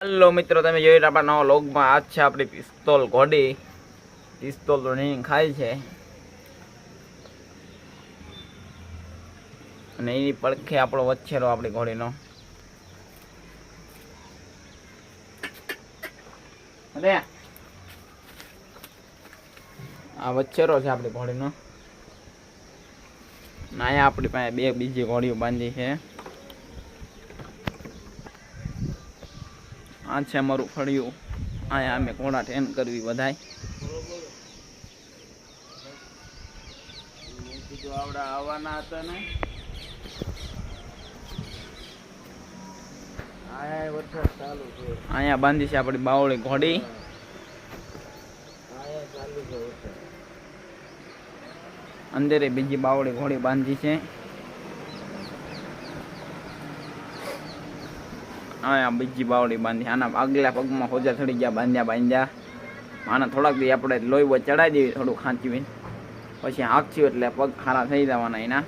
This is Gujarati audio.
हेलो मित्रों, તમે જોઈ રહ્યા આપણા નવા લોગમાં આજ છે આપણી પિસ્તોલ ઘોડી. પિસ્તોલ તો નહીં ખાય છે અને એની પડખે આપણો વચ્છેરો આપણી ઘોડીનો. અરે આ વચ્છેરો છે આપણી ઘોડીનો. અહીંયા આપણી પાસે બે બીજી ઘોડીઓ બાંધી છે. આ છે અમારું ફળિયું. અહીંયા અમે ઘોડા ટ્રેન કરવી બધાય. આવડા આવવાના હતા ને અહીંયા બાંધી છે આપણી બાવળી ઘોડી. અંદર બીજી બાવળી ઘોડી બાંધી છે. અહીંયા બીજી બાવળી બાંધી. આના આગલા પગમાં હોજા ચડી ગયા બાંધ્યા. આના થોડાક દી આપણે લોહી ચડાવી દેવી, થોડું ખાંચવી, પછી હાંકશું એટલે પગ ખારા થઈ જવાના એના.